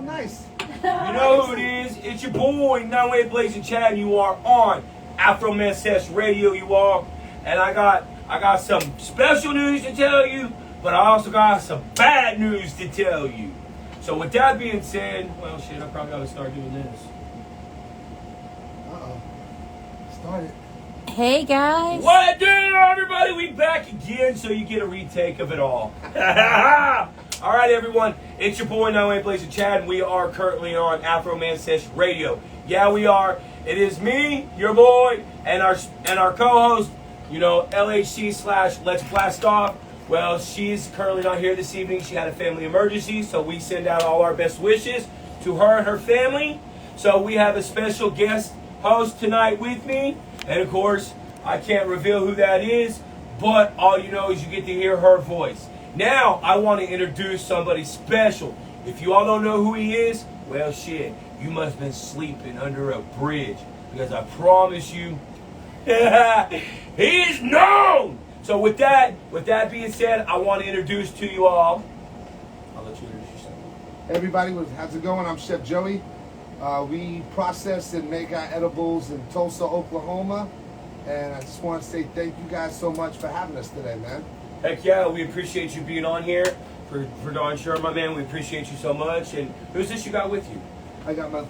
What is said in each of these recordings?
Nice. You know who it is? It's your boy, Noway Blazing Chad, and you are on Afro Man Sesh Radio, you all. And I got some special news to tell you, but I also got some bad news to tell you. So with that being said, well, shit, I probably ought to start doing this. Uh-oh. Start it. Hey guys. What do, everybody? We back again, so you get a retake of it all. All right, everyone. It's your boy, Noway Blazing Chad, and we are currently on Afro Man Sesh Radio. Yeah, we are. It is me, your boy, and our co-host, you know, LHC / Let's Blast Off. Well, she's currently not here this evening. She had a family emergency, so we send out all our best wishes to her and her family. So we have a special guest host tonight with me. And of course, I can't reveal who that is, but all you know is you get to hear her voice. Now, I want to introduce somebody special. If you all don't know who he is, well, shit, you must have been sleeping under a bridge, because I promise you, he is known. So with that being said, I want to introduce to you all. I'll let you introduce yourself. Everybody, how's it going? I'm Chef Joey. We process and make our edibles in Tulsa, Oklahoma. And I just want to say thank you guys so much for having us today, man. Heck yeah, we appreciate you being on here. For darn sure, my man, we appreciate you so much. And who's this you got with you? I got my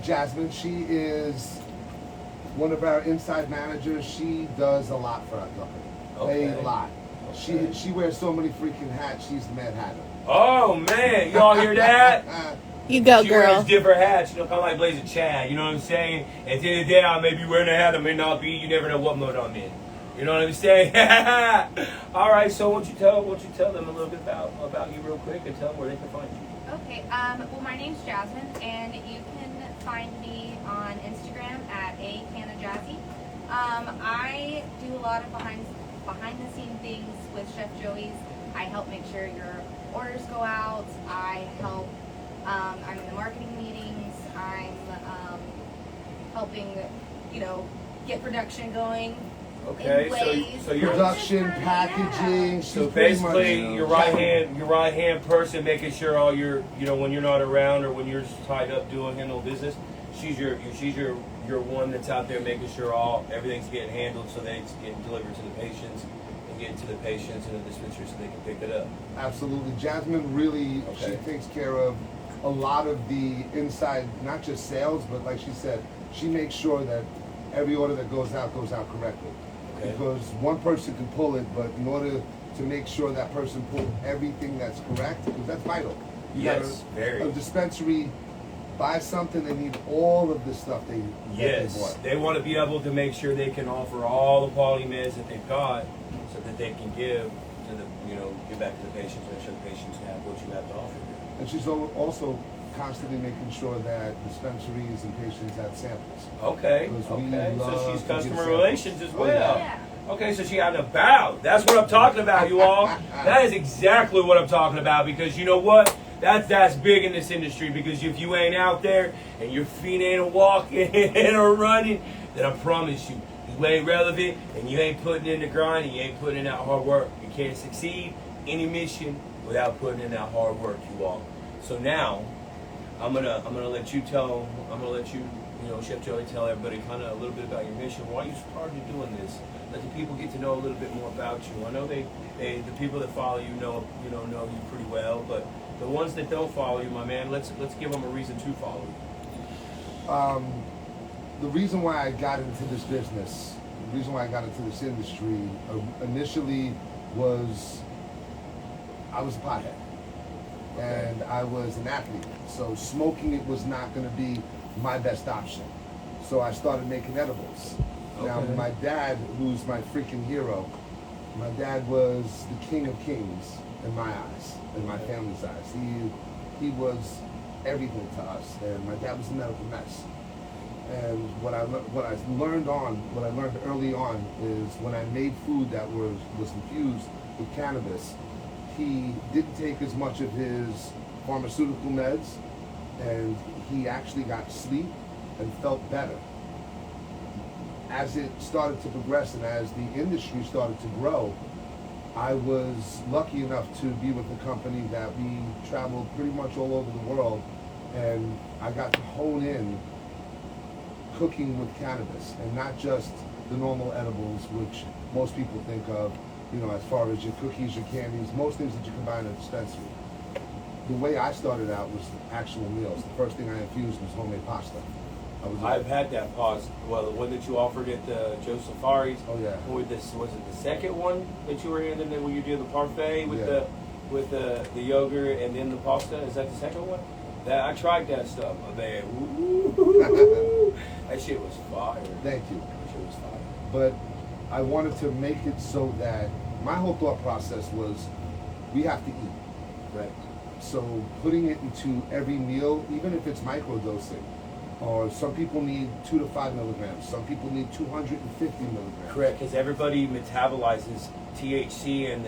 Jasmine. She is one of our inside managers. She does a lot for our company. Okay. A lot. Okay. She wears so many freaking hats. She's the Mad Hatter. Oh, man, y'all hear that? You go, She girl. wears different hats, you know, kind of like Blazing Chad, you know what I'm saying? At the end of the day, I may be wearing a hat, I may not be. You never know what mode I'm in. You know what I'm saying? All right, so won't you tell them a little bit about you real quick and tell them where they can find you? Okay, well, my name's Jasmine, and you can find me on Instagram at @canajazzy. I do a lot of behind the scene things with Chef Joey's. I help make sure your orders go out. I help. I'm in the marketing meetings. I'm helping, get production going. Okay, so you're production, packaging. so basically your right hand person, making sure all your, when you're not around or when you're tied up handling business, she's your one that's out there making sure everything's getting handled so that it's getting delivered to the patients and getting to the patients and the dispensers so they can pick it up. Absolutely, Jasmine really she takes care of a lot of the inside, not just sales, but like she said, she makes sure that every order that goes out correctly. Okay. Because one person can pull it, but in order to make sure that person pulled everything that's correct, because that's vital. Yes, very. A dispensary buys something, they need all of the stuff they bought. They want to be able to make sure they can offer all the quality meds that they've got, so that they can give to the, give back to the patients, make sure the patients have what you have to offer. And she's also constantly making sure that dispensaries and patients have samples. Okay. So she's customer relations as well. Yeah. Okay, so she out and about. That's what I'm talking about, you all. That is exactly what I'm talking about, because you know what? That's big in this industry, because if you ain't out there and your feet ain't walking or running, then I promise you ain't relevant and you ain't putting in the grind and you ain't putting in that hard work. You can't succeed any mission without putting in that hard work, you all. So now, I'm gonna let you, Chef Joey, tell everybody kind of a little bit about your mission. Why you started doing this? Let the people get to know a little bit more about you. I know the people that follow you know you pretty well, but the ones that don't follow you, my man, let's give them a reason to follow you. The reason why I got into this business, the reason why I got into this industry initially was I was a pothead. And I was an athlete, so smoking it was not going to be my best option. So I started making edibles. Okay. Now my dad, who's my freaking hero, my dad was the king of kings in my eyes, in my family's eyes. He was everything to us, and my dad was a medical mess. And what I learned early on is when I made food that was infused with cannabis, he didn't take as much of his pharmaceutical meds, and he actually got sleep and felt better. As it started to progress and as the industry started to grow, I was lucky enough to be with a company that we traveled pretty much all over the world, and I got to hone in cooking with cannabis, and not just the normal edibles, which most people think of, you know, as far as your cookies, your candies, most things that you can buy in a dispensary. The way I started out was actual meals. The first thing I infused was homemade pasta. I've had that pasta. Well, the one that you offered at Joe Safari's. Oh yeah. Was it the second one that you were handing when you did the parfait with the yogurt and then the pasta? Is that the second one? That I tried that stuff, man. Ooh, that shit was fire. Thank you. That shit was fire. But I wanted to make it so that my whole thought process was, we have to eat. Right. So putting it into every meal, even if it's microdosing, or some people need 2 to 5 milligrams, some people need 250 milligrams. Correct, because everybody metabolizes THC and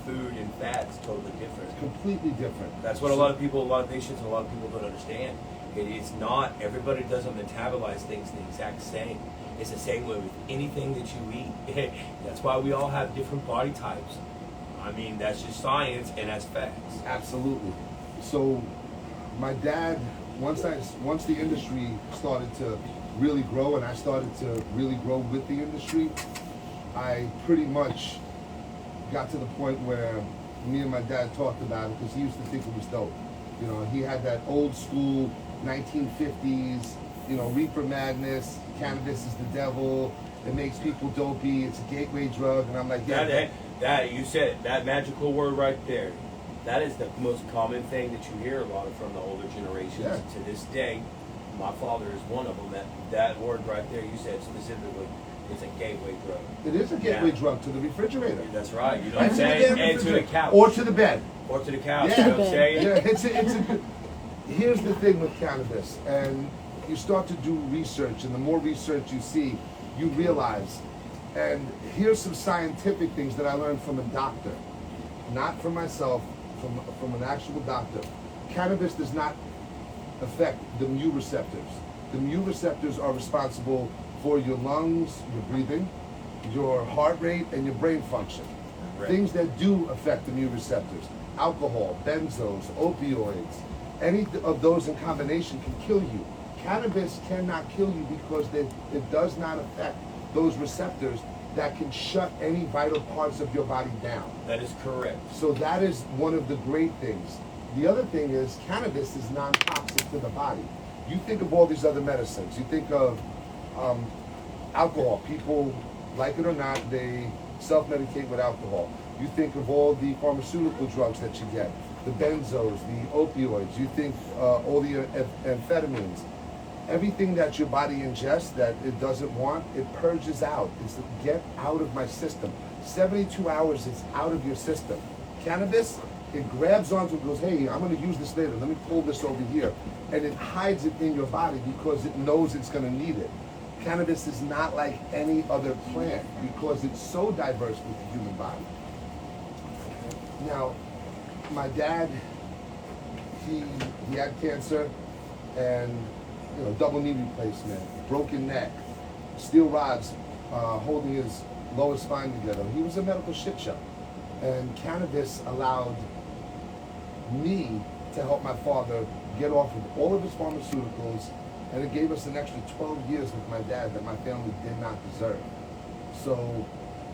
food and fats totally different. It's completely different. That's what a lot of patients and a lot of people don't understand. It is not, everybody doesn't metabolize things the exact same. It's the same way with anything that you eat. That's why we all have different body types. I mean, that's just science and that's facts. Absolutely. So my dad, once the industry started to really grow and I started to really grow with the industry, I pretty much got to the point where me and my dad talked about it, because he used to think it was dope. You know, he had that old school 1950s, you know, reefer madness, cannabis is the devil, it makes people dopey, it's a gateway drug, and I'm like, yeah. That you said it, that magical word right there. That is the most common thing that you hear a lot from the older generations. Yeah. To this day, my father is one of them. That word right there you said specifically is a gateway drug. It is a gateway drug to the refrigerator. That's right. You know Right what I'm saying? to And to the couch. Or to the bed. Or to the couch. Yeah. You know what I'm saying? Yeah, it's a good. Here's the thing with cannabis, and you start to do research, and the more research you see, you realize, and here's some scientific things that I learned from a doctor, not from myself, from an actual doctor. Cannabis does not affect the mu receptors. The mu receptors are responsible for your lungs, your breathing, your heart rate, and your brain function. Right. Things that do affect the mu receptors: alcohol, benzos, opioids, any of those in combination can kill you. Cannabis cannot kill you because it does not affect those receptors that can shut any vital parts of your body down. That is correct. So that is one of the great things. The other thing is cannabis is non-toxic to the body. You think of all these other medicines. You think of alcohol. People, like it or not, they self-medicate with alcohol. You think of all the pharmaceutical drugs that you get, the benzos, the opioids. You think all the amphetamines. Everything that your body ingests that it doesn't want, it purges out. It's get out of my system. 72 hours, it's out of your system. Cannabis, it grabs onto it and goes, hey, I'm going to use this later. Let me pull this over here. And it hides it in your body because it knows it's going to need it. Cannabis is not like any other plant because it's so diverse with the human body. Now, my dad, he had cancer and double knee replacement, broken neck, steel rods holding his lower spine together. He was a medical shit show. And cannabis allowed me to help my father get off of all of his pharmaceuticals, and it gave us an extra 12 years with my dad that my family did not deserve. So...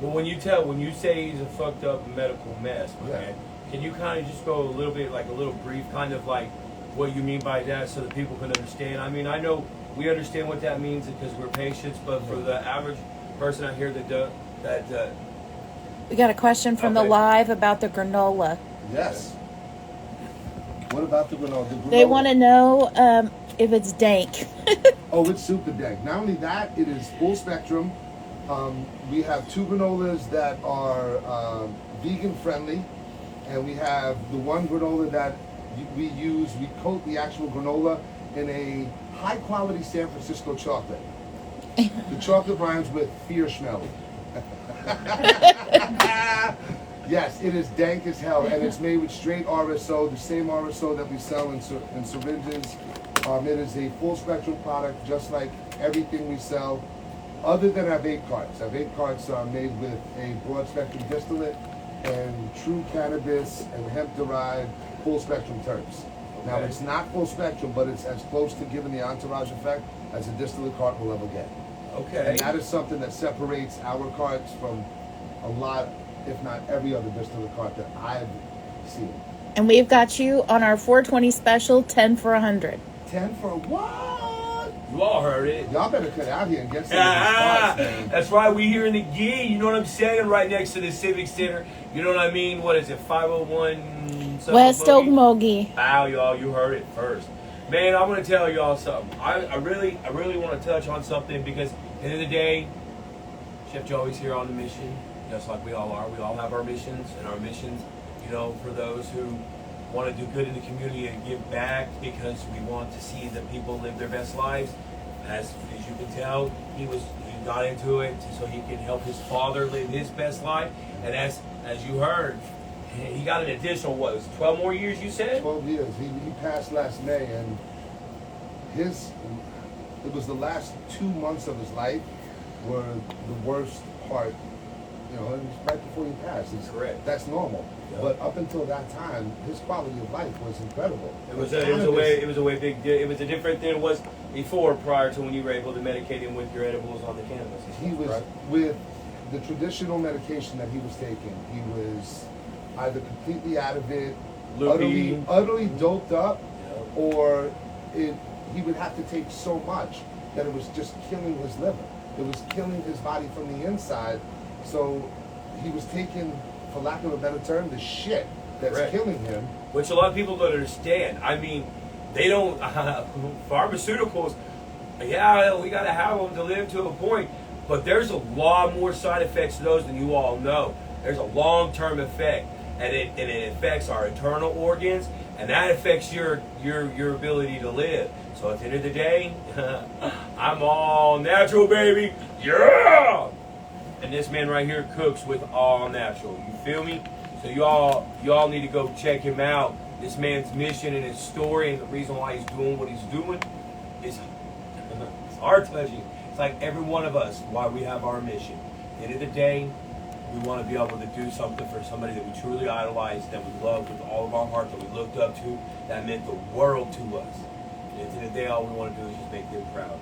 Well, when you say he's a fucked up medical mess, man, can you kind of just go a little bit, like a little brief, kind of like what you mean by that so that people can understand? I mean, I know we understand what that means because we're patients, but for the average person out here that we got a question from the live about the granola. Yes. What about the granola? They want to know if it's dank. Oh, it's super dank. Not only that, it is full spectrum. We have 2 granolas that are vegan friendly, and we have the one granola that we coat the actual granola in a high quality San Francisco chocolate. The chocolate rhymes with fear schmelly. Yes, it is dank as hell, and it's made with straight RSO, the same RSO that we sell in syringes. It is a full spectrum product, just like everything we sell. Other than our vape carts. Our vape carts are made with a broad spectrum distillate and true cannabis and hemp-derived full spectrum terps. Now, Okay. it's not full spectrum, but it's as close to giving the entourage effect as a distillate cart will ever get. Okay. And that is something that separates our carts from a lot, if not every other distillate cart that I've seen. And we've got you on our 420 special, 10 for 100. 10 for what? You all heard it. Y'all better cut out here and get some of these carts, man. That's right. We here in the Gee. You know what I'm saying? Right next to the Civic Center. You know what I mean? What is it? 501 West Oakmogie? Okmulgee. Wow, y'all. You heard it first. Man, I'm going to tell y'all something. I really want to touch on something because at the end of the day, Chef Joey's here on the mission, just like we all are. We all have our missions, and our missions, you know, for those who want to do good in the community and give back because we want to see the people live their best lives. As you can tell, he got into it so he can help his father live his best life. And as you heard, he got an additional, what, was it 12 more years, you said? 12 years. He passed last May, and it was the last 2 months of his life were the worst part. You know, it was right before he passed. Correct. That's normal. Yep. But up until that time, his quality of life was incredible. It was a different than it was before, prior to when you were able to medicate him with your edibles on the cannabis. He was, right? with the traditional medication that he was taking, he was either completely out of it, Loopy. utterly doped up, Yep. or he would have to take so much that it was just killing his liver. It was killing his body from the inside. So he was taking, for lack of a better term, the shit that's Correct. killing him. Which a lot of people don't understand. I mean, they don't, pharmaceuticals, yeah, we got to have them to live to a point, but there's a lot more side effects to those than you all know. There's a long-term effect, and it affects our internal organs, and that affects your ability to live. So at the end of the day, I'm all natural, baby. Yeah! And this man right here cooks with all natural. You feel me? So y'all need to go check him out. This man's mission and his story and the reason why he's doing what he's doing is it's heart-touching. It's like every one of us, why we have our mission. At the end of the day, we want to be able to do something for somebody that we truly idolize, that we love with all of our heart, that we looked up to, that meant the world to us. And at the end of the day, all we want to do is just make them proud.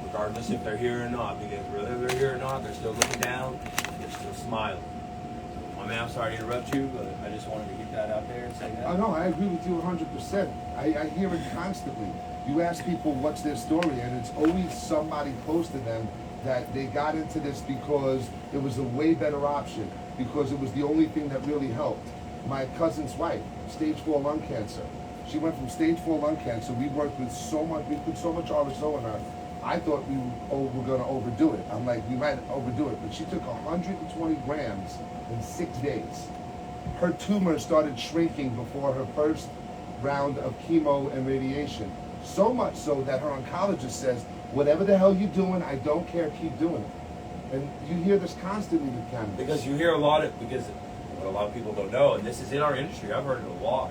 Regardless if they're here or not, because whether they're here or not, they're still looking down, and they're still smiling. I mean, I'm sorry to interrupt you, but I just wanted to get that out there and say that. Oh no, I agree with you 100%. I hear it constantly. You ask people what's their story, and it's always somebody close to them that they got into this because it was a way better option, because it was the only thing that really helped. My cousin's wife, stage 4 lung cancer. She went from stage 4 lung cancer. We worked with so much, we put so much RSO in her. I thought we were going to overdo it. I'm like, we might overdo it. But she took 120 grams in 6 days. Her tumor started shrinking before her first round of chemo and radiation. So much so that her oncologist says, whatever the hell you're doing, I don't care, keep doing it. And you hear this constantly with cannabis. Because you hear because what a lot of people don't know, and this is in our industry, I've heard it a lot.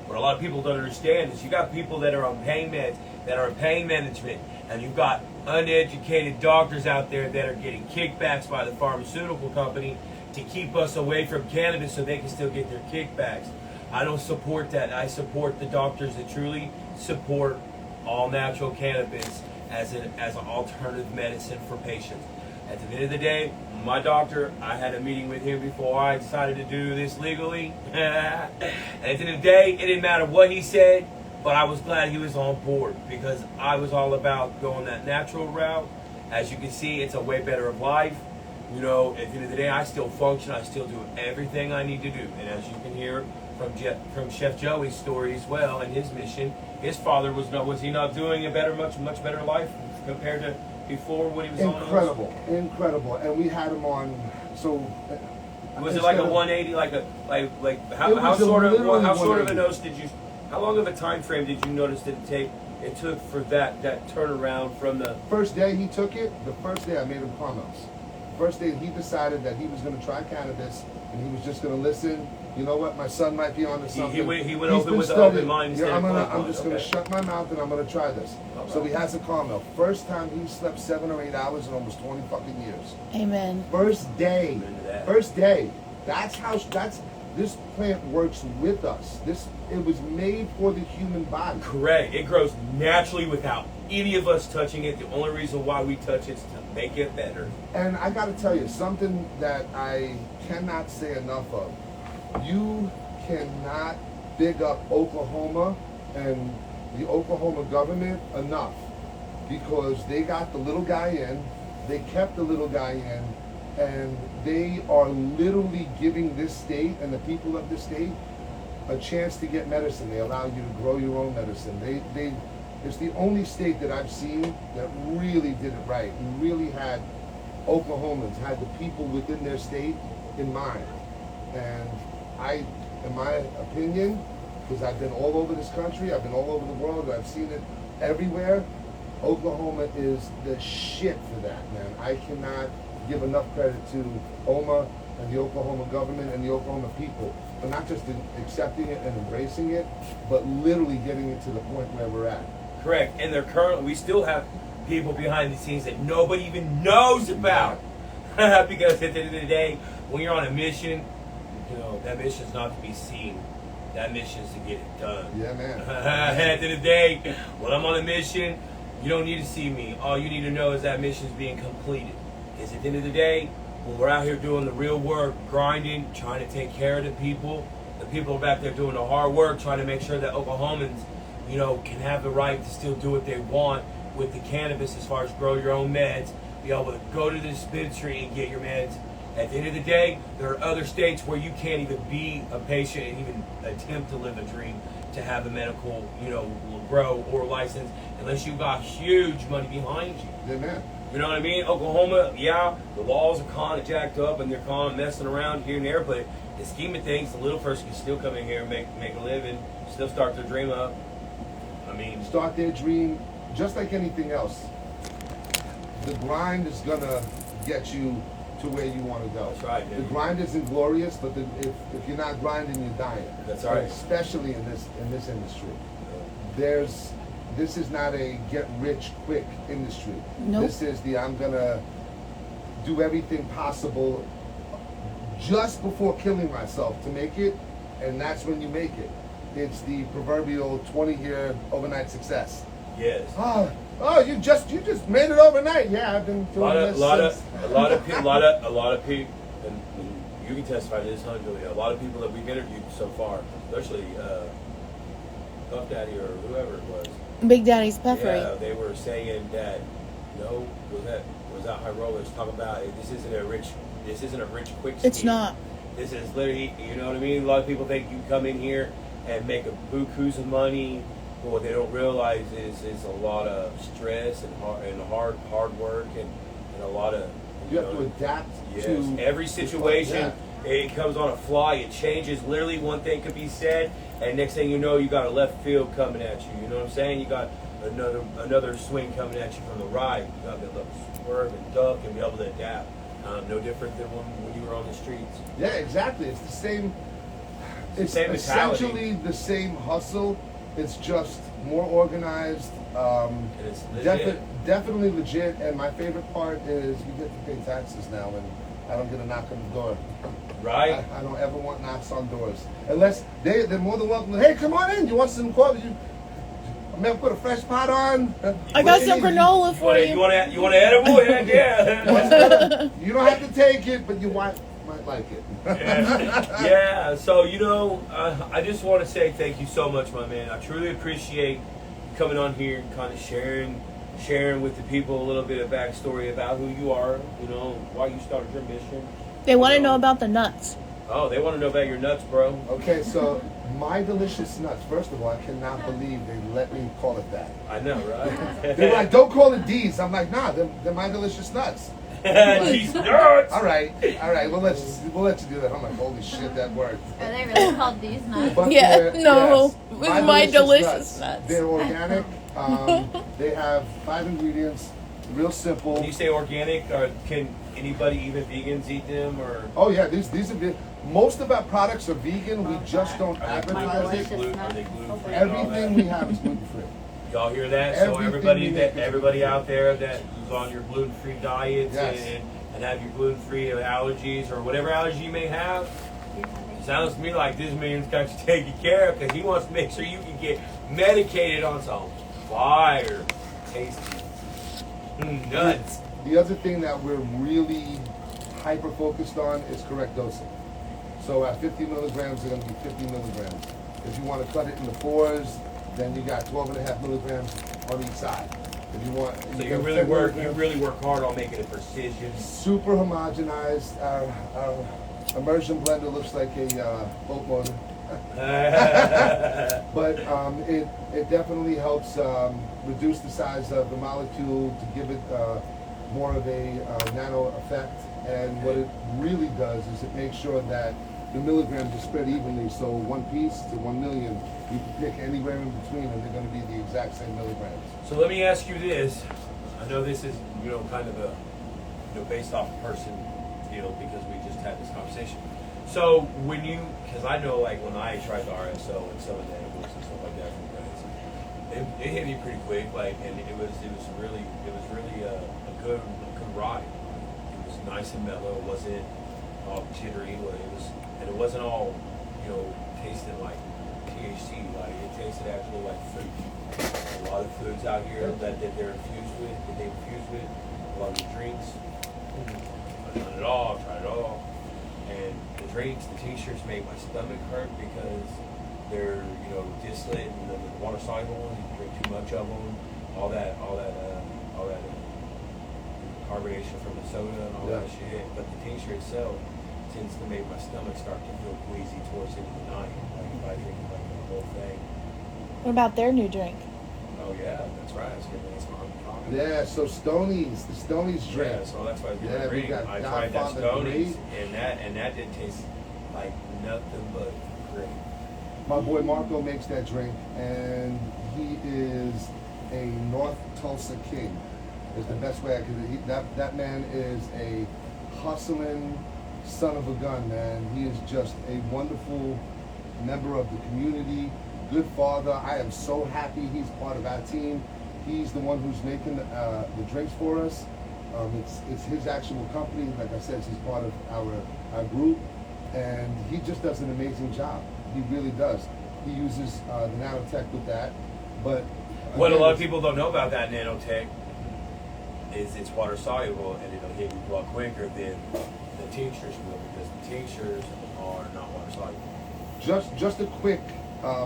What a lot of people don't understand is you got people that are on pain meds, that are in pain management, and you've got uneducated doctors out there that are getting kickbacks by the pharmaceutical company to keep us away from cannabis so they can still get their kickbacks. I don't support that. I support the doctors that truly support all natural cannabis as an alternative medicine for patients. At the end of the day, my doctor, I had a meeting with him before I decided to do this legally. And at the end of the day, it didn't matter what he said, but I was glad he was on board because I was all about going that natural route. As you can see, it's a way better of life. You know, at the end of the day, I still function. I still do everything I need to do. And as you can hear from Chef Joey's story as well and his mission, his father was he not doing a much better life compared to before when he was incredible. And we had him on. So was it like a 180? How short of a notice did you? How long of a time frame did you notice that it took for that turnaround from the first day he took it? The first day I made him promise. First day he decided that he was going to try cannabis and he was just going to listen you know what, my son might be onto something. He went He's open been with an studying. open mind instead Yeah, of closed I'm mind. just gonna Okay. shut my mouth and I'm gonna try this. Okay. So he has a Carmel. First time he slept 7 or 8 hours in almost 20 fucking years. Amen. First day. Amen to that. First day. This plant works with us. It was made for the human body. Correct. It grows naturally without any of us touching it. The only reason why we touch it is to make it better. And I gotta tell you, something that I cannot say enough of. You cannot big up Oklahoma and the Oklahoma government enough, because they got the little guy in, they kept the little guy in, and they are literally giving this state and the people of this state a chance to get medicine. They allow you to grow your own medicine. It's the only state that I've seen that really did it right and really had Oklahomans, had the people within their state in mind. And in my opinion, because I've been all over this country, I've been all over the world, and I've seen it everywhere, Oklahoma is the shit for that, man. I cannot give enough credit to OMA and the Oklahoma government and the Oklahoma people for not just accepting it and embracing it, but literally getting it to the point where we're at. Correct. And we still have people behind the scenes that nobody even knows about. Because at the end of the day, when you're on a mission, that mission is not to be seen. That mission is to get it done. Yeah, man. At the end of the day, when I'm on a mission, you don't need to see me. All you need to know is that mission is being completed. Because at the end of the day, when we're out here doing the real work, grinding, trying to take care of the people are back there doing the hard work, trying to make sure that Oklahomans, can have the right to still do what they want with the cannabis as far as grow your own meds, be able to go to the dispensary and get your meds. At the end of the day, there are other states where you can't even be a patient and even attempt to live a dream to have a medical, grow or license unless you got huge money behind you. Yeah, man. You know what I mean? Oklahoma, yeah, the laws are kind of jacked up and they're kind of messing around here and there, but in the scheme of things, the little person can still come in here and make a living, still start their dream up. I mean, Start their dream, just like anything else. The grind is gonna get you to where you want to go. That's right, The dude. grind isn't glorious, but if you're not grinding, you're dying. That's right. Especially in this industry. This is not a get rich quick industry. Nope. This is I'm gonna do everything possible just before killing myself to make it, and that's when you make it. It's the proverbial 20-year overnight success. yes. Oh, you just made it overnight. Yeah, I've been A doing this since. lot of people, and you can testify to this, huh, Julia? A lot of people that we've interviewed so far, especially Puff Daddy or whoever it was. Big Daddy's Puffery. Yeah, they were saying that was that High Rollers talking about this isn't a rich quick scheme. It's not. This is literally, you know what I mean? A lot of people think you come in here and make a bukus of money, but what they don't realize is a lot of stress and hard work and a lot of You have to adapt to every situation. Yeah. It comes on a fly. It changes. Literally, one thing could be said, and next thing you know, you got a left field coming at you. You know what I'm saying? You got another swing coming at you from the right. You got to be able to swerve and duck and be able to adapt. No different than when you were on the streets. Yeah, exactly. It's the same. It's Same mentality. essentially the same hustle. It's just more organized. And it's legit. Definitely legit. And my favorite part is we get to pay taxes now, and I don't get a knock on the door. Right? I don't ever want knocks on doors unless they're more than welcome. Hey, come on in. You want some coffee? I'm gonna put a fresh pot on. I got some granola for You you. want an edible? Yeah. You don't have to take it, but you might like it. Yeah. So I just want to say thank you so much, my man. I truly appreciate you coming on here and kind of sharing with the people a little bit of backstory about who you are. Why you started your mission. They want to know about the nuts. Oh, they want to know about your nuts, bro. Okay, so My Delicious Nuts. First of all, I cannot believe they let me call it that. I know, right? They're like, don't call it D's. I'm like, nah, they're My Delicious Nuts. These nuts. All right. We'll let you do that. I'm like, holy shit, that worked. Are they really called these nuts? But Yeah, they're- no, yes, it was My Delicious Nuts. They're organic. They have 5 ingredients. Real simple. When you say organic, or anybody, even vegans, eat them or? Oh yeah, these are most of our products are vegan. We just don't Are they advertise it. gluten free? Everything we have is gluten free. Y'all hear that? So Everything everybody out there that is on your gluten free diets Yes. and have your gluten free allergies or whatever allergy you may have. Sounds to me like this man's got you taken care of because he wants to make sure you can get medicated on some fire, tasty nuts. The other thing that we're really hyper focused on is correct dosing. So at 50 milligrams, they're going to be 50 milligrams. If you want to cut it into 4s, then you got 12.5 milligrams on each side. If you want, So you really work hard on making it precision. Super homogenized. Our immersion blender looks like a boat motor. But it definitely helps reduce the size of the molecule to give it more of a nano effect. And what it really does is it makes sure that the milligrams are spread evenly. So 1 piece to 1 million, you can pick anywhere in between, and they're going to be the exact same milligrams. So let me ask you this. I know this is, kind of a, based off person deal because we just had this conversation. So when because I know like when I tried the RSO and some of the edibles and stuff like that from you guys, it hit me pretty quick. Like, and it was really a good ride. It was nice and mellow. It wasn't all jittery. And it wasn't all tasting like THC. Like it tasted actually like fruit. A lot of foods out here that they're infused with, a lot of the drinks. I've done it all, I've tried it all. And the drinks, the tinctures make my stomach hurt because they're, distillate and the water soluble ones, you drink too much of them, all that carbonation from the soda and all that shit. But the tincture itself tends to make my stomach start to feel queasy towards the end of the night. Like if I drink like the whole thing. What about their new drink? Oh yeah, that's right. That's what I'm talking about. Yeah, so the Stoneys drink. Yeah, so that's why Yeah, we got I tried that Godfather Stoneys, Great. and that didn't taste like nothing but great. My boy Marco makes that drink, and he is a North Tulsa king. Is the best way I could. That man is a hustling son of a gun, man. He is just a wonderful member of the community, good father. I am so happy he's part of our team. He's the one who's making the drinks for us. It's his actual company. Like I said, he's part of our group, and he just does an amazing job. He really does. He uses the nanotech with that, but What a lot of people don't know about that nanotech is it's water soluble and it'll hit you a lot quicker than the tinctures will because the tinctures are not water soluble. Just a quick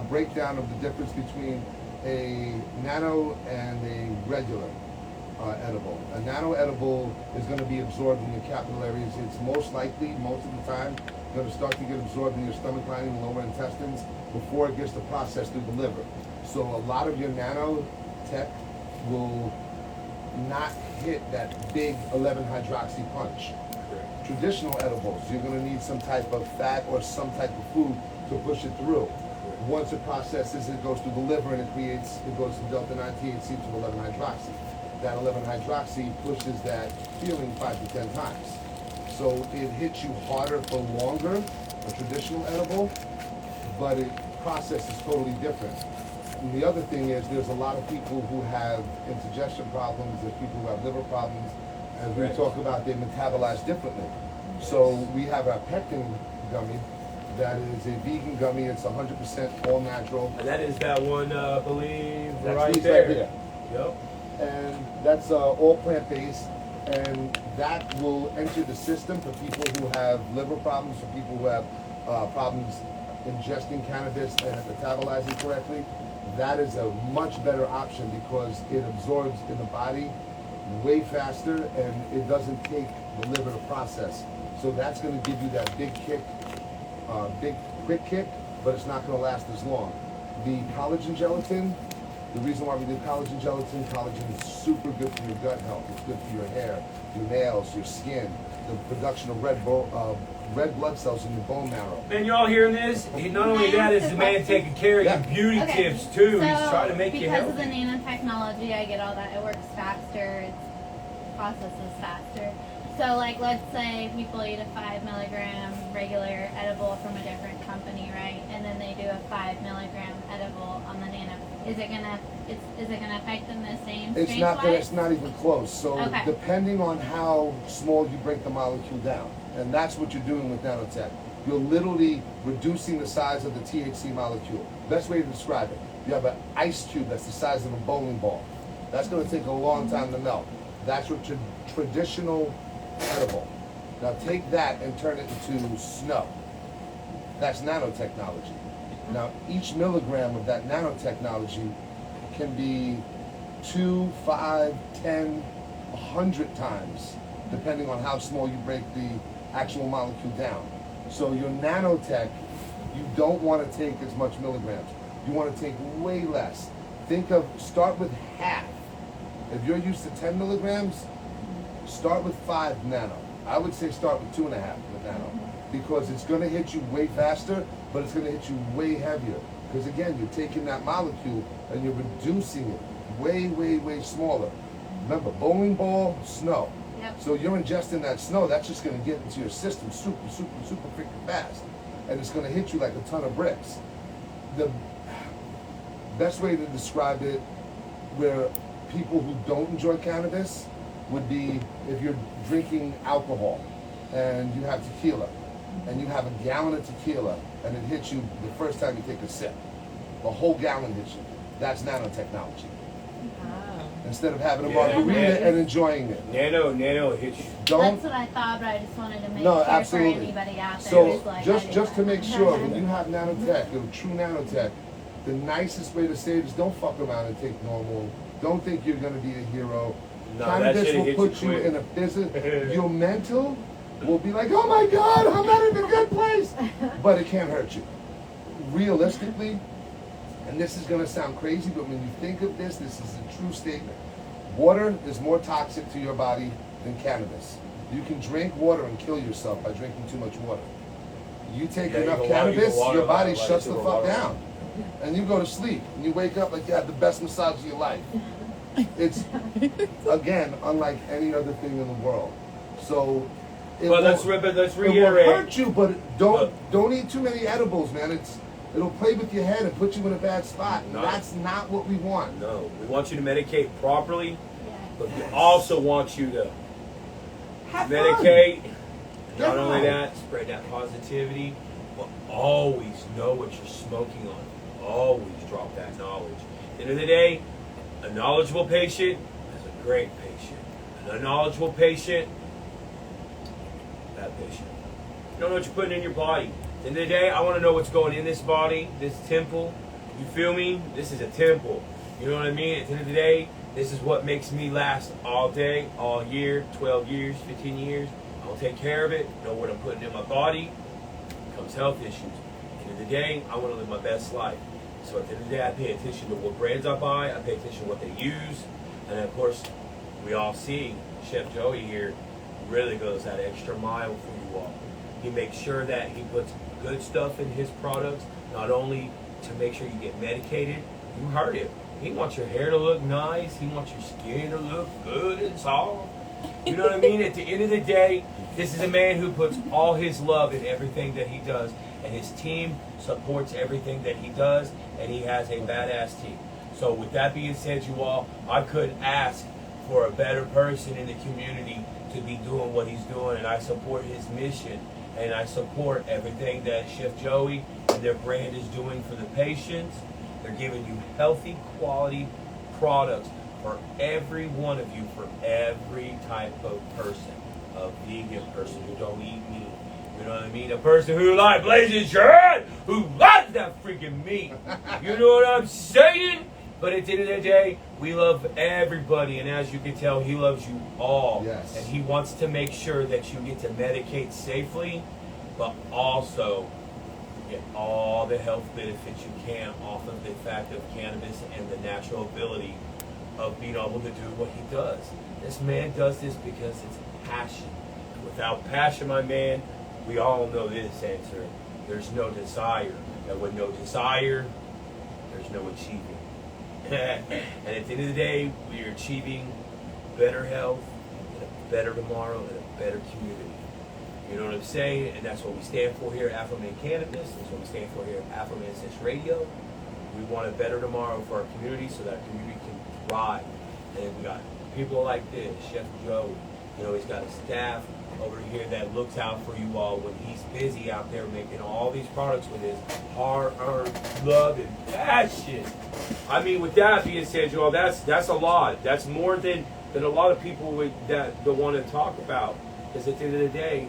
breakdown of the difference between a nano and a regular edible. A nano edible is going to be absorbed in your capillaries. It's most likely, most of the time, going to start to get absorbed in your stomach lining and lower intestines before it gets to process through the liver. So a lot of your nano tech will not hit that big 11-hydroxy punch. Correct. Traditional edibles, you're going to need some type of fat or some type of food to push it through. Once it processes, it goes through the liver and it goes from delta 9 THC to 11-hydroxy. That 11-hydroxy pushes that feeling 5 to 10 times. So it hits you harder for longer, a traditional edible, but it process is totally different. And the other thing is there's a lot of people who have indigestion problems, there's people who have liver problems, as we talk about, they metabolize differently. So we have our pectin gummy that is a vegan gummy. It's 100% all natural. And that is that one, I believe, That's right these there. right here. Yep. And that's all plant-based, and that will enter the system for people who have liver problems, for people who have problems ingesting cannabis and metabolizing correctly. That is a much better option because it absorbs in the body way faster and it doesn't take the liver to process. So that's going to give you that big kick, big quick kick, but it's not going to last as long. The collagen gelatin, the reason why we did collagen gelatin is super good for your gut health. It's good for your hair, your nails, your skin, the production of red blood cells in your bone marrow. Man, you all hearing this? Not only that is the man taking care of your beauty tips too. So, He's trying to make you because of healthy. the nanotechnology, I get all that. It works faster. It processes faster. So, like, let's say people eat a 5 milligram regular edible from a different company, right? And then they do a 5 milligram edible on the nano. Is it gonna affect them the same? It's not that. It's not even close. So Okay. depending on how small you break the molecule down, and that's what you're doing with nanotech. You're literally reducing the size of the THC molecule. Best way to describe it: you have an ice cube that's the size of a bowling ball. That's going to take a long time to melt. That's your traditional edible. Now take that and turn it into snow. That's nanotechnology. Now each milligram of that nanotechnology can be 2, 5, 10, 100 times, depending on how small you break the actual molecule down. So your nanotech, you don't want to take as much milligrams. You want to take way less. Start with half. If you're used to 10 milligrams, start with 5 nano. I would say start with 2.5 nano, because it's going to hit you way faster, but it's going to hit you way heavier. Because again, you're taking that molecule and you're reducing it way, way, way smaller. Remember, bowling ball, snow. Yep. So you're ingesting that snow, that's just going to get into your system super freaking fast. And it's going to hit you like a ton of bricks. The best way to describe it, where people who don't enjoy cannabis, would be if you're drinking alcohol and you have tequila and you have a gallon of tequila and it hits you the first time you take a sip. The whole gallon hits you. That's nanotechnology. Instead of having a margarita and enjoying it. Nano hits you. That's what I thought, but I just wanted to make No, sure absolutely. for anybody out there So who's like, just to make sure, when you have nanotech, a true nanotech, the nicest way to say it is don't fuck around and take normal. Don't think you're going to be a hero. No, that Cannabis shit'll will hit put you you quick. in a physical, your mental will be like, oh my God, I'm not in a good place. But it can't hurt you. Realistically, and this is going to sound crazy, but when you think of this is a true statement. Water is more toxic to your body than cannabis. You can drink water and kill yourself by drinking too much water. You take enough cannabis, your body shuts the fuck down. And you go to sleep, and you wake up like you had the best massage of your life. It's, again, unlike any other thing in the world. So, But let's it will reiterate. hurt you, but don't eat too many edibles, man. It'll play with your head and put you in a bad spot. And No. that's not what we want. No, we want you to medicate properly, Yeah. but we also want you to Have medicate. Get Not only high. that, spread that positivity, but always know what you're smoking on. Always drop that knowledge. At the end of the day, a knowledgeable patient is a great patient. An unknowledgeable patient, bad patient. You don't know what you're putting in your body. At the end of the day, I want to know what's going in this body, this temple. You feel me? This is a temple. You know what I mean? At the end of the day, this is what makes me last all day, all year, 12 years, 15 years. I'll take care of it, know what I'm putting in my body. Comes health issues. At the end of the day, I want to live my best life. So at the end of the day, I pay attention to what brands I buy. I pay attention to what they use. And then, of course, we all see Chef Joey here really goes that extra mile for you all. He makes sure that he puts good stuff in his products, not only to make sure you get medicated. You heard it. He wants your hair to look nice. He wants your skin to look good and soft. You know what I mean? At the end of the day, this is a man who puts all his love in everything that he does, and his team supports everything that he does, and he has a badass team. So with that being said, you all, I couldn't ask for a better person in the community to be doing what he's doing, and I support his mission, and I support everything that Chef Joey and their brand is doing for the patients. They're giving you healthy, quality products for every one of you, for every type of person. A vegan person who don't eat meat. You know what I mean? A person who like blazing shred, who loves that freaking meat. You know what I'm saying? But at the end of the day, we love everybody, and as you can tell, he loves you all. Yes. And he wants to make sure that you get to medicate safely, but also get all the health benefits you can off of the fact of cannabis and the natural ability of being able to do what he does. This man does this because it's passion. Without passion, my man, we all know this answer. There's no desire. And with no desire, there's no achieving. And at the end of the day, we are achieving better health, and a better tomorrow, and a better community. You know what I'm saying? And that's what we stand for here at Afro Man Cannabis. That's what we stand for here at Afro Man Sesh Radio. We want a better tomorrow for our community so that our community can thrive. And we got people like this, Chef Joe. You know, he's got a staff over here that looks out for you all when he's busy out there making all these products with his hard-earned love and passion. I mean, with that being said, y'all, that's a lot. That's more than a lot of people that want to talk about. Because at the end of the day,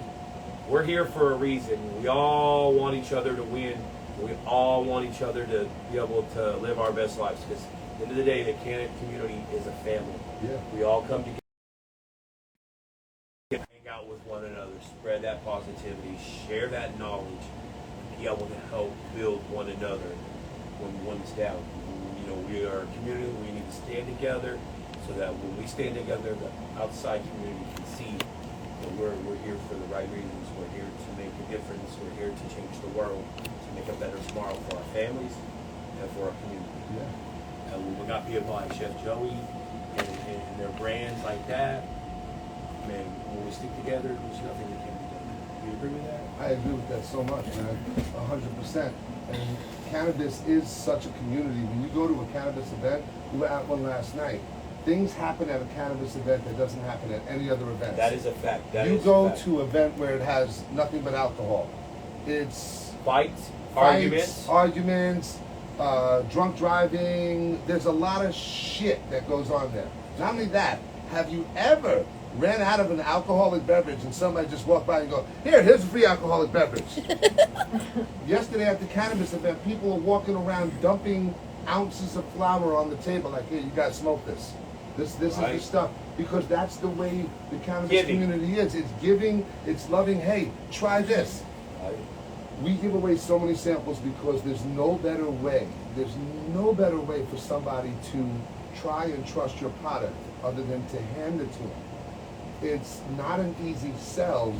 we're here for a reason. We all want each other to win. We all want each other to be able to live our best lives. Because at the end of the day, the Canada community is a family. Yeah. We all come together. Hang out with one another, spread that positivity, share that knowledge, be able to help build one another when one's down. You know, we are a community, we need to stand together so that when we stand together, the outside community can see that we're here for the right reasons. We're here to make a difference. We're here to change the world, to make a better tomorrow for our families and for our community. Yeah. And when we got people like Chef Joey and their brands like that, man, when we stick together, there's nothing that can be done. Do you agree with that? I agree with that so much, man. 100%. And cannabis is such a community. When you go to a cannabis event, we were at one last night. Things happen at a cannabis event that doesn't happen at any other event. That is a fact. You go to an event where it has nothing but alcohol. It's fights, arguments, drunk driving. There's a lot of shit that goes on there. Not only that, have you ever ran out of an alcoholic beverage and somebody just walked by and go, here's a free alcoholic beverage? Yesterday at the cannabis event, people were walking around dumping ounces of flour on the table like, here, you guys smoke this. This is the stuff. Because that's the way the cannabis community is. It's giving, it's loving, hey, try this. Right. We give away so many samples because there's no better way. There's no better way for somebody to try and trust your product other than to hand it to them. It's not an easy sell,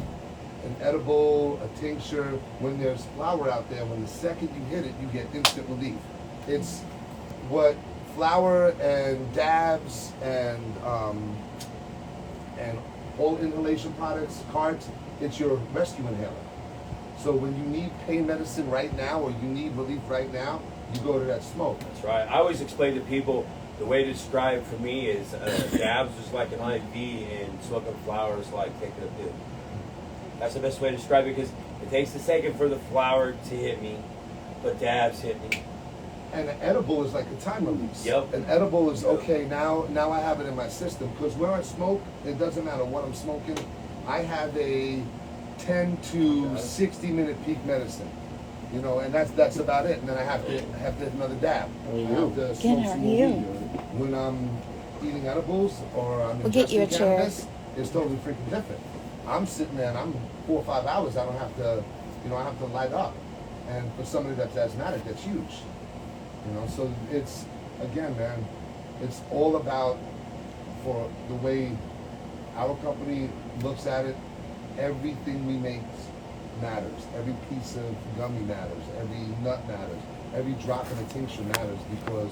an edible, a tincture, when there's flour out there. When the second you hit it, you get instant relief. It's what flour and dabs and all inhalation products, carts, it's your rescue inhaler. So when you need pain medicine right now or you need relief right now, you go to that smoke. That's right. I always explain to people, the way to describe for me is dabs is like an IV and smoking flower is like taking a pill. That's the best way to describe it because it takes a second for the flower to hit me, but dabs hit me. And an edible is like a time release. Yep. An edible is, okay, now I have it in my system. Because when I smoke, it doesn't matter what I'm smoking. I have a 10 to 60 minute peak medicine. You know, and that's about it. And then I have to hit another dab. I have to smoke some more weed. When I'm eating edibles or I'm ingesting cannabis, it's totally freaking different. I'm sitting there and I'm 4 or 5 hours. I don't have to, I have to light up. And for somebody that's asthmatic, that's huge. So it's, again, man, it's all about, for the way our company looks at it, everything we make matters. Every piece of gummy matters. Every nut matters. Every drop in a tincture matters because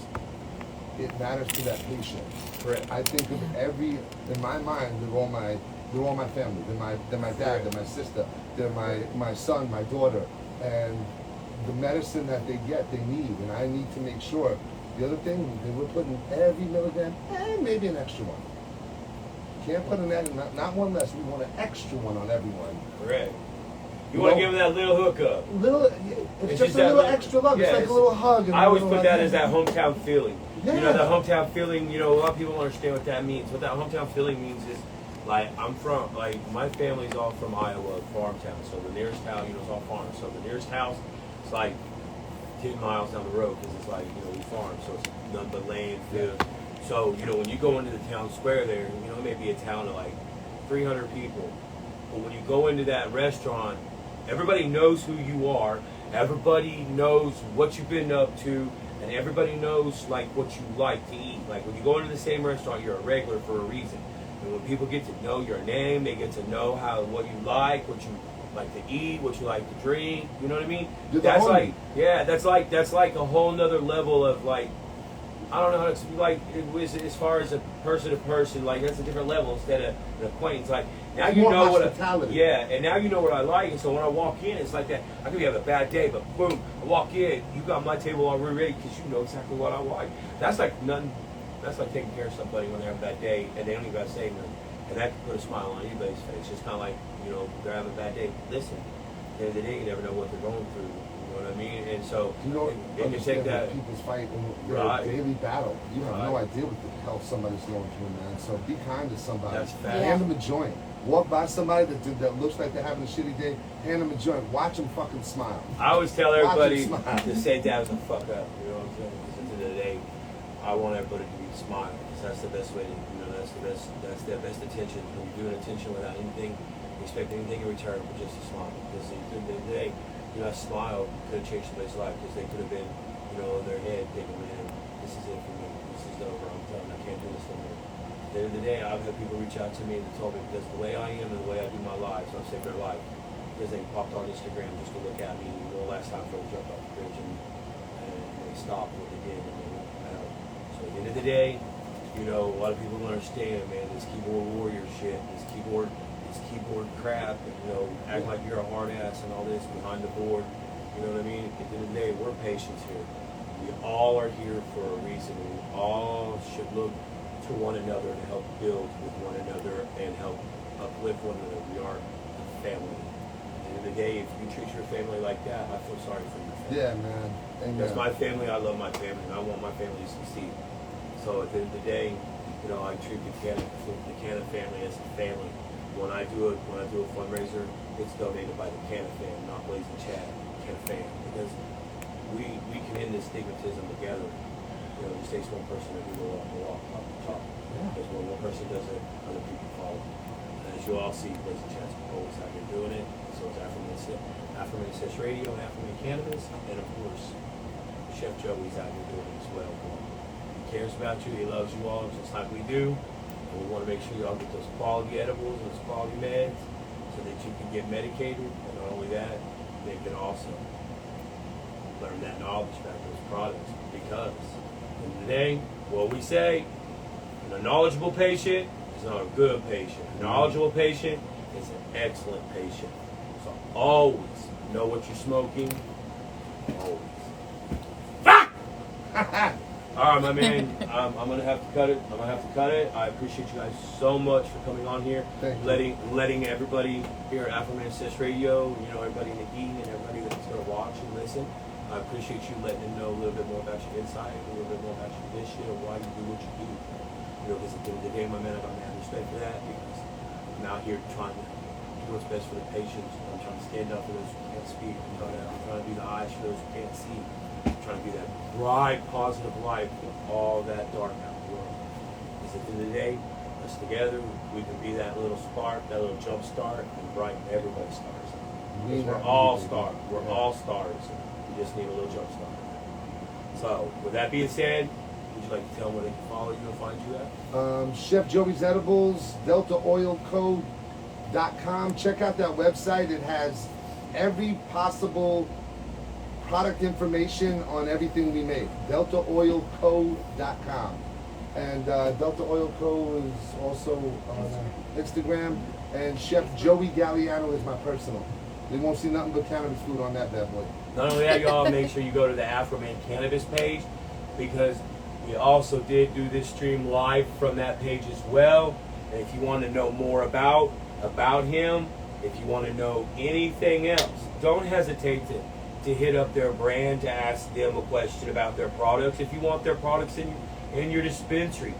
it matters to that patient. Correct. I think of in my mind, they're all my family. They're my dad, they're my sister, they're my son, my daughter. And the medicine that they get, they need. And I need to make sure. The other thing, we're putting every milligram, and maybe an extra one. Can't put not one less. We want an extra one on everyone. Correct. You want to give them that little hookup. It's just a little extra love. It's like a little hug. And I always put that as that hometown feeling. Yeah. You know, that hometown feeling, a lot of people don't understand what that means. What that hometown feeling means is, my family's all from Iowa, farm town. So the nearest town, is all farm. So the nearest house, it's like 10 miles down the road because it's like, we farm. So it's nothing but land, field. So, when you go into the town square there, it may be a town of like 300 people. But when you go into that restaurant, everybody knows who you are. Everybody knows what you've been up to. And everybody knows, what you like to eat. Like, when you go into the same restaurant, you're a regular for a reason. And when people get to know your name, they get to know what you like, what you like to eat, what you like to drink. You know what I mean? That's like a whole nother level of I don't know. It's like it was as far as a person to person, like that's a different level instead of an acquaintance. Like now It's you more know hospitality. and now you know what I like. And so when I walk in, it's like that. I could have a bad day, but boom, I walk in, you got my table already ready because you know exactly what I like. That's like nothing. That's like taking care of somebody when they have a bad day and they don't even got to say nothing, and that can put a smile on anybody's face. It's kind of like they're having a bad day. Listen, at the end of the day, you never know what they're going through. You know what I mean? And so You don't and you take understand that. what people's fight in their Right. daily battle. You have no Right. idea what the hell somebody's going through, man. So be kind to somebody. That's fact. Hand them a joint. Walk by somebody that looks like they're having a shitty day. Hand them a joint. Watch them fucking smile. I always tell everybody Watch them smile. to say that was a fuck up. You know what I'm saying? Because at the end of the day, I want everybody to be smile. Because that's the best way to, that's the best attention. When you do an attention without anything, expect anything in return but just a smile. Because at the end of the day, that smile could have changed somebody's life because they could have been, in their head thinking, man, this is it for me. This is over. I'm done. I can't do this anymore. At the end of the day, I've had people reach out to me and told me because the way I am and the way I do my lives, I've saved their life. Because they popped on Instagram just to look at me. Last time they jumped off the bridge and they stopped what they did and they went out. So at the end of the day, a lot of people don't understand, man, this keyboard warrior shit, this keyboard crap, and, act like you're a hard ass and all this behind the board. You know what I mean? At the end of the day, we're patients here. We all are here for a reason. We all should look to one another to help build with one another and help uplift one another. We are a family. At the end of the day, if you treat your family like that, I feel sorry for your family. Yeah, man. Amen. That's my family. I love my family, and I want my family to succeed. So at the end of the day, I treat the Canna family as a family. When I do a fundraiser, it's donated by the Canna fam, not Blazing Chad, Canna fam, because we can end this stigmatism together. It just takes one person to do the walk off the top. Because when one person does it, other people follow. And as you all see, Blazing Chad's always out here doing it. So it's Afro-Man Sesh Radio and Afro-Man Cannabis, and of course, Chef Joey's out here doing it as well. He cares about you. He loves you all just like we do. And we want to make sure y'all get those quality edibles and those quality meds so that you can get medicated. And not only that, they can also learn that knowledge about those products. Because at the end of the day, what we say, a knowledgeable patient is not a good patient. A knowledgeable patient is an excellent patient. So always know what you're smoking. Always. Fuck! All right, my man. I'm gonna have to cut it. I appreciate you guys so much for coming on here, Thank you. letting everybody here at Afro-Man Sesh Radio, everybody in the heat and everybody that's gonna watch and listen. I appreciate you letting them know a little bit more about your insight, a little bit more about your mission and why you do what you do. Because at the end of the day, my man, I got mad respect for that because I'm out here trying to do what's best for the patients. I'm trying to stand up for those who can't speak. I'm trying to be the eyes for those who can't see. Trying to be that bright, positive light for all that dark out in the world. Because at the end of the day, us together, we can be that little spark, that little jump start, and brighten everybody's stars. Because we're all stars. We're all stars. We just need a little jump start. So, with that being said, would you like to tell them where they can follow you and find you at? Chef Joey's Edibles, DeltaOilCo.com. Check out that website. It has every possible product information on everything we make. DeltaOilCo.com. And Delta Oil Co. is also on Instagram. And Chef Joey Galliano is my personal. You won't see nothing but cannabis food on that bad boy. Not only that, y'all make sure you go to the Afro-Man Cannabis page because we also did do this stream live from that page as well. And if you want to know more about him, if you want to know anything else, don't hesitate to hit up their brand to ask them a question about their products. If you want their products in your dispensary,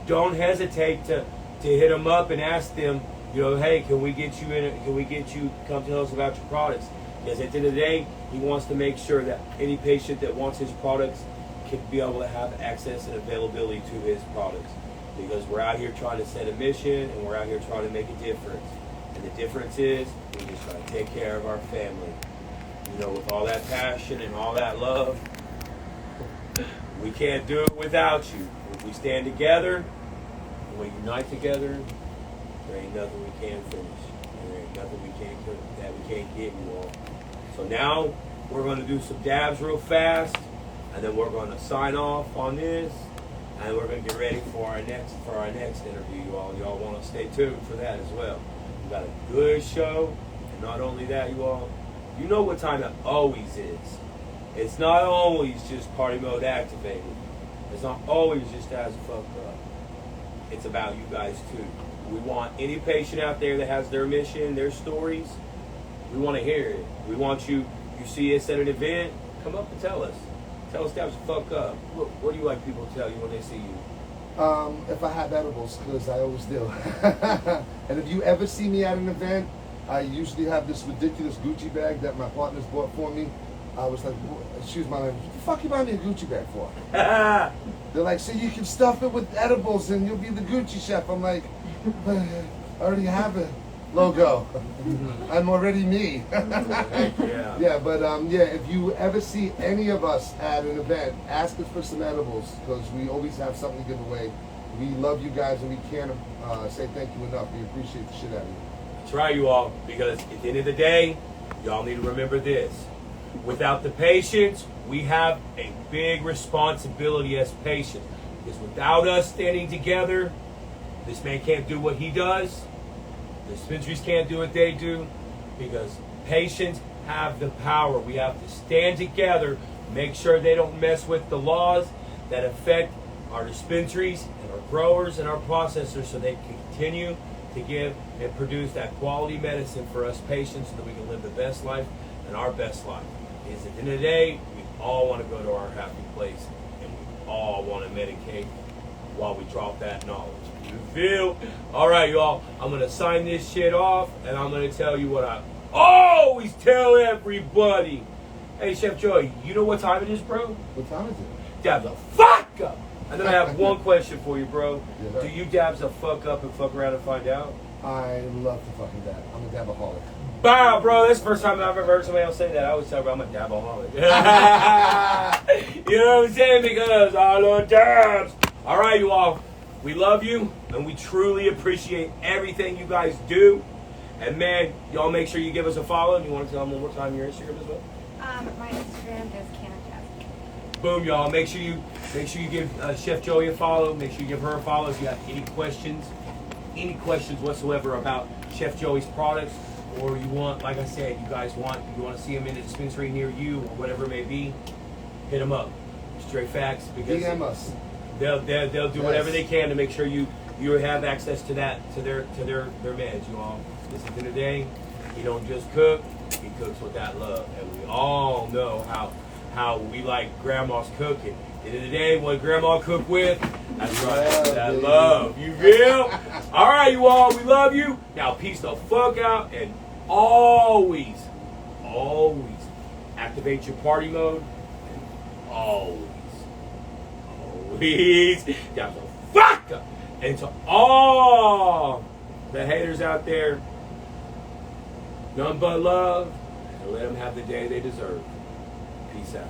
don't hesitate to hit them up and ask them, hey, can we get you in? Can we get you to come tell us about your products? Because at the end of the day, he wants to make sure that any patient that wants his products can be able to have access and availability to his products. Because we're out here trying to set a mission and we're out here trying to make a difference. And the difference is we just try to take care of our family. With all that passion and all that love, we can't do it without you. If we stand together and we unite together, there ain't nothing we can't finish. And there ain't nothing we can't get you all. So now we're going to do some dabs real fast, and then we're going to sign off on this. And we're gonna get ready for our next interview, you all. Y'all want to stay tuned for that as well. We got a good show, and not only that, you all, you know what time it always is. It's not always just party mode activated. It's not always just as fucked up. It's about you guys too. We want any patient out there that has their mission, their stories. We want to hear it. We want you see us at an event, come up and tell us. Tell us that was fuck up. What do you like people to tell you when they see you? If I have edibles, because I always do. And if you ever see me at an event, I usually have this ridiculous Gucci bag that my partners bought for me. I was like, excuse my language, what the fuck you buying me a Gucci bag for? They're like, so you can stuff it with edibles and you'll be the Gucci chef. I'm like, I already have a logo. I'm already me. Yeah. Yeah, if you ever see any of us at an event, ask us for some edibles, because we always have something to give away. We love you guys, and we can't say thank you enough. We appreciate the shit out of you. That's right, you all, because at the end of the day, y'all need to remember this. Without the patients, we have a big responsibility as patients. Because without us standing together, this man can't do what he does. The dispensaries can't do what they do, because patients have the power. We have to stand together, make sure they don't mess with the laws that affect our dispensaries and our growers and our processors, so they can continue to give and produce that quality medicine for us patients, so that we can live the best life and our best life. Because at the end of the day, we all want to go to our happy place, and we all want to medicate while we drop that knowledge. You feel? All right, y'all. I'm going to sign this shit off, and I'm going to tell you what I always tell everybody. Hey, Chef Joey, you know what time it is, bro? What time is it? Dab the fuck up. And then I have one question for you, bro. Yes, sir. Do you dabs the fuck up and fuck around and find out? I love to fucking dab. I'm a dabaholic. Wow, bro, that's the first time I've ever heard somebody else say that. I always tell them I'm a dabaholic. You know what I'm saying? Because I love dabs. All right, you all. We love you, and we truly appreciate everything you guys do. And, man, y'all make sure you give us a follow. And you want to tell them one more time your Instagram as well? My Instagram is Cannabis. Boom, y'all. Make sure you give Chef Joey a follow. Make sure you give her a follow if you have any questions whatsoever about Chef Joey's products, or you want, like I said, you want to see him in a dispensary near you or whatever it may be. Hit him up. Straight facts. Because DM us. They'll do whatever they can to make sure you have access to their meds, you all. This is the end of the day. He don't just cook, he cooks with that love. And we all know how we like grandma's cooking. At the end of the day, what grandma cooked with, that's right, that baby. love. You feel? All right, you all, we love you. Now, peace the fuck out, and always activate your party mode. And always down the fuck up. And to all the haters out there, none but love, and let them have the day they deserve. Peace out.